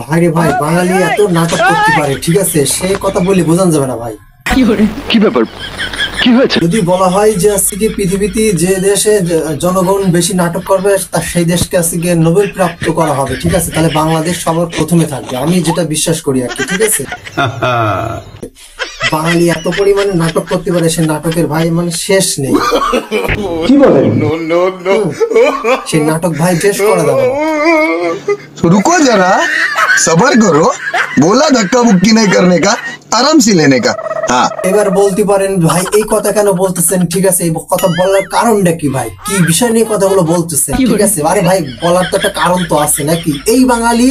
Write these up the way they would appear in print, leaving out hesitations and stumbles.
ভাইরে ভাই, বাঙালি এত নাটক করতে পারে, ঠিক আছে, সে কথা বলি বোঝানো যাবে না ভাই। কি ব্যাপার, কি হয়েছে? যদি বলা হয় যে আজকে কি পৃথিবীতে যে দেশে জনগণ বেশি নাটক করবে তার সেই দেশকে আজকে নোবেল প্রাপ্ত করা হবে, ঠিক আছে, তাহলে বাংলাদেশ সবার প্রথমে থাকবে, আমি যেটা বিশ্বাস করি আর কি, ঠিক আছে। বাঙালি এত পরিমাণে নাটক করতে পারে, সে নাটকের ভাই মানে শেষ নেই। কি বলেন? সেই নাটক ভাই শেষ করা যাবে না। रुको जरा सबर करो बोला धक्का मुक्की नहीं करने का आराम से लेने का। हाँ এবার বলতে পারেন ভাই এই কথা কেন বলতেছেন, ঠিক আছে, এই কথা বলার কারণটা কি ভাই, কি বিষয় নিয়ে কথাগুলো বলতেছেন, ঠিক আছে। আরে ভাই বলার তো একটা কারণ তো আছে নাকি। এই বাঙালি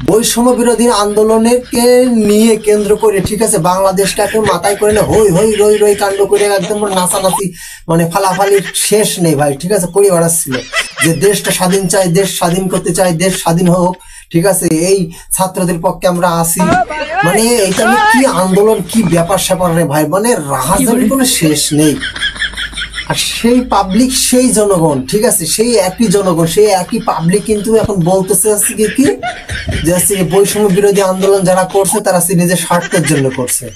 বৈষম্য বিরোধী আন্দোলনকে নিয়ে কেন্দ্র করে, ঠিক আছে, বাংলাদেশকে এখন মাথায় করে না হই হই রই রই কাণ্ড করে একদম নাচানাচি মানে ফালাফালির শেষ নেই ভাই, ঠিক আছে, করে বেড়াচ্ছিল যে দেশটা স্বাধীন চাই, দেশ স্বাধীন করতে চাই, দেশ স্বাধীন হোক, ঠিক আছে, এই ছাত্রদের পক্ষে আমরা আসি, মানে এটা নিয়ে কি আন্দোলন, কি ব্যাপার স্যাপার রে ভাই, মানে রাহাজানির কোনো শেষ নেই। আর সেই পাবলিক, সেই জনগণ, ঠিক আছে, সেই একই জনগণ, সেই একই পাবলিক কিন্তু এখন বলতেছে আজকে কি যে আজকে বৈষম্য বিরোধী আন্দোলন যারা করছে তারা নিজের স্বার্থের জন্য করছে।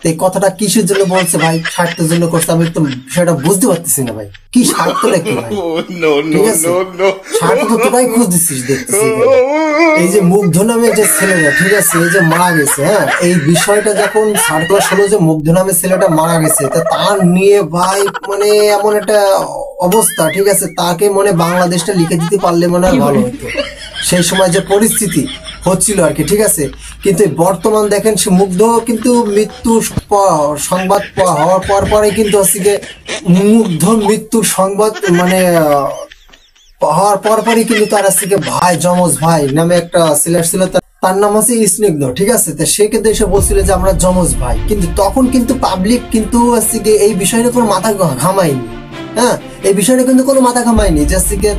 এই কথাটা কিসের জন্য বলছে ভাই, স্বার্থের জন্য করছে, আমি একটু বিষয়টা বুঝতে পারতেছি না ভাই, কি স্বার্থটা কি ভাই, ঠিক আছে, স্বার্থ তো তোরাই খুঁজতেছিস দেখতেছি। এই যে মুগ্ধ নামে যে ছেলেটা, ঠিক আছে, এই যে মারা গেছে, হ্যাঁ, এই বিষয়টা যখন সার্কুলার হলো যে মুগ্ধ নামে ছেলেটা মারা গেছে, তা তার নিয়ে ভাই মানে এমন একটা অবস্থা, ঠিক আছে, তাকে মনে বাংলাদেশটা লিখে দিতে পারলে মনে হয় ভালো হতো, সেই সময় যে পরিস্থিতি হচ্ছিল আর কি, ঠিক আছে। কিন্তু বর্তমান দেখেন সে মুগ্ধ কিন্তু মৃত্যু সংবাদ হওয়ার পর পরে কিন্তু হচ্ছে মুগ্ধ মৃত্যুর সংবাদ মানে হওয়ার পর পরই কিন্তু তার আজকে ভাই যমজ ভাই নামে একটা ছেলে ছিল, তার নাম হচ্ছে স্নিগ্ধ, ঠিক আছে, তো সে কিন্তু এসে বলছিল যে আমরা যমজ ভাই, কিন্তু তখন কিন্তু পাবলিক কিন্তু আজকে এই বিষয়টা কোনো মাথা ঘামায়নি, হ্যাঁ, এই বিষয়টা কিন্তু কোনো মাথা ঘামায়নি যে আজকে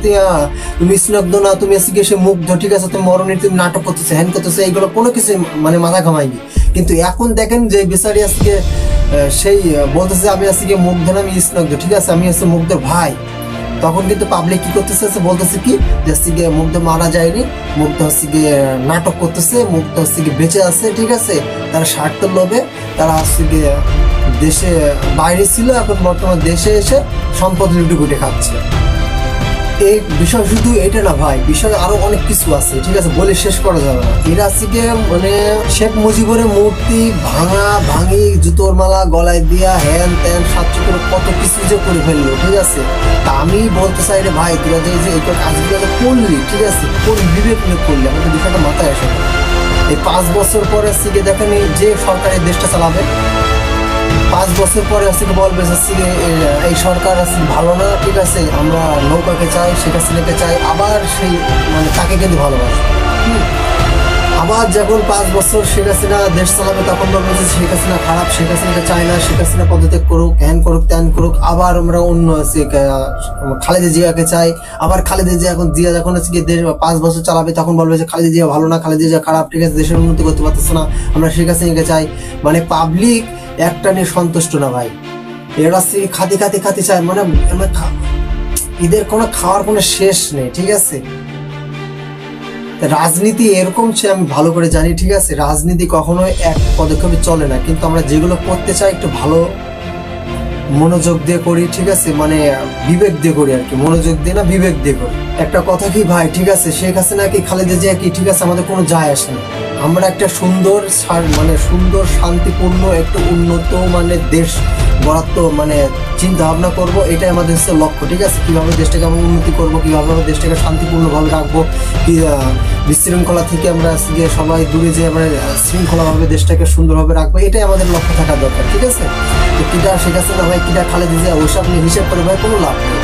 তুমি স্নিগ্ধ না, তুমি আজকে সে মুগ্ধ, ঠিক আছে, তুমি মরণের তুমি নাটক করতেছো, হ্যান করতেছো, এইগুলো কোনো কিছু মানে মাথা ঘামায়নি। কিন্তু এখন দেখেন যে বিচারি আজকে সেই বলতেছে আমি আজকে মুগ্ধ না, আমি স্নিগ্ধ, ঠিক আছে, আমি হচ্ছে মুগ্ধর ভাই, তখন কিন্তু পাবলিক কি করতেছে, বলতেছে কি যে হচ্ছে গিয়ে মুগ্ধ মারা যায়নি, মুগ্ধ হচ্ছে গিয়ে নাটক করতেছে, মুগ্ধ হচ্ছে গিয়ে বেঁচে আছে, ঠিক আছে, তারা স্বার্থের লোভে তারা হচ্ছে গিয়ে দেশে বাইরে ছিল, এখন বর্তমান দেশে এসে সম্পদ লুটে গুটে খাচ্ছে। এই বিষয় শুধু এটা না ভাই, বিষয় আরো অনেক কিছু আছে, ঠিক আছে, বলে শেষ করা যাবে না। এরা আজকে মানে শেখ মুজিবের মূর্তি ভাঙি জুতোর মালা গলায় দিয়া হ্যান ত্যান সাতশো করে কত কিছু যে করে ফেললো, ঠিক আছে। তা আমি বলতে চাই রে ভাই, তোরা যে এই কাজগুলো করলি, ঠিক আছে, কোন বিবেক নিয়ে করলি, আমাদের বিষয়টা মাথায় আসে না। এই 5 বছর পরে আজকে দেখেন যে সরকারের দেশটা চালাবে, 5 বছর পরে আজকে বলবে এই সরকার আজকে ভালো না, ঠিক আছে, আমরা নৌকাকে চাই, শেখ হাসিনাকে চাই, আবার সেই মানে তাকে কিন্তু ভালোবাসে। আবার যখন 5 বছর শেখ হাসিনা দেশ চালাবে তখন বলবে যে শেখ হাসিনা খারাপ, শেখ হাসিনাকে চাই না, শেখ হাসিনা পদত্যাগ করুক, হ্যান করুক ত্যান করুক, আবার আমরা অন্য খালেদা জিয়াকে চাই, আবার খালেদা জিয়া যখন হচ্ছে 5 বছর চালাবে তখন বলবে যে খালেদা জিয়া ভালো না, খালেদা জিয়া খারাপ, ঠিক আছে, দেশের উন্নতি করতে পারতেছে না, আমরা শেখ হাসিনাকে চাই। মানে পাবলিক একটা নিয়ে সন্তুষ্ট না ভাই, এরা খাতে চায়, মানে এদের কোনো খাওয়ার কোনো শেষ নেই, ঠিক আছে। রাজনীতি এরকম সে আমি ভালো করে জানি, ঠিক আছে, রাজনীতি কখনোই এক পদক্ষেপে চলে না, কিন্তু আমরা যেগুলো করতে চাই একটু ভালো মনোযোগ দিয়ে করি, ঠিক আছে, মানে বিবেক দিয়ে করি আর কি, মনোযোগ দিয়ে না বিবেক দিয়ে করি। একটা কথা কি ভাই, ঠিক আছে, শেখ হাসিনা কি খালেদা জিয়া কি, ঠিক আছে, আমাদের কোনো যায় আসে না, আমরা একটা সুন্দর মানে সুন্দর শান্তিপূর্ণ একটু উন্নত মানে দেশ গড়ার তো মানে চিন্তা ভাবনা করবো, এটাই আমাদের হচ্ছে লক্ষ্য, ঠিক আছে। কিভাবে দেশটাকে আমরা উন্নতি করবো, কিভাবে আমরা দেশটাকে শান্তিপূর্ণভাবে রাখবো, কি বিশৃঙ্খলা থেকে আমরা গিয়ে সবাই দূরে যে আমরা শৃঙ্খলাভাবে দেশটাকে সুন্দরভাবে রাখবো, এটাই আমাদের লক্ষ্য থাকা দরকার, ঠিক আছে। তো কিটা শেখ হাসিনা ভাই, কিটা খালেদা জিয়া, ওইসব নিয়ে হিসেব করে ভাই কোনো লাভ নেই।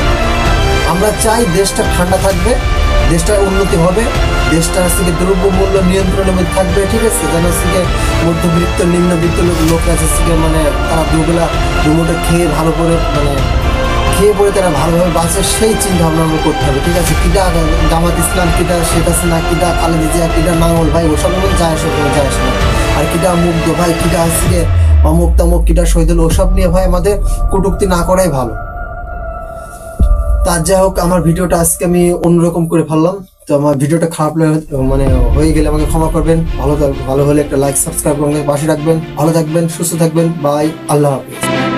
আমরা চাই দেশটা ঠান্ডা থাকবে, দেশটার উন্নতি হবে, দেশটা হচ্ছে দ্রব্য মূল্য নিয়ন্ত্রণের মধ্যে থাকবে, ঠিক আছে, যেন হচ্ছে মধ্যবিত্ত নিম্নবিত্ত লোকরা হচ্ছে মানে তারা দুবেলা দুমুঠো খেয়ে ভালো করে মানে খেয়ে পরে তারা ভালোভাবে বাঁচে, সেই চিন্তা ভাবনা আমরা করতে হবে, ঠিক আছে। কিটা জামাত ইসলাম, কিটা শেখ হাসিনা, কিটা খালেদা জিয়া, কিটা নাঙ্গল ভাই, ওসব যায় আসে না। আর কিটা মুগ্ধ ভাই, কিটা হচ্ছে অমুক তমুক, কিটা শহীদুল, ওসব নিয়ে ভাই আমাদের কটূক্তি না করাই ভালো। তার যাই হোক, আমার ভিডিওটা আজকে আমি অন্যরকম করে ফেললাম। তো আমার ভিডিওটা খারাপ মানে হয়ে গেলে আমাকে ক্ষমা করবেন। ভালো হলে একটা লাইক সাবস্ক্রাইব করে আমাকে পাশে রাখবেন। ভালো থাকবেন, সুস্থ থাকবেন। বাই, আল্লাহ হাফেজ।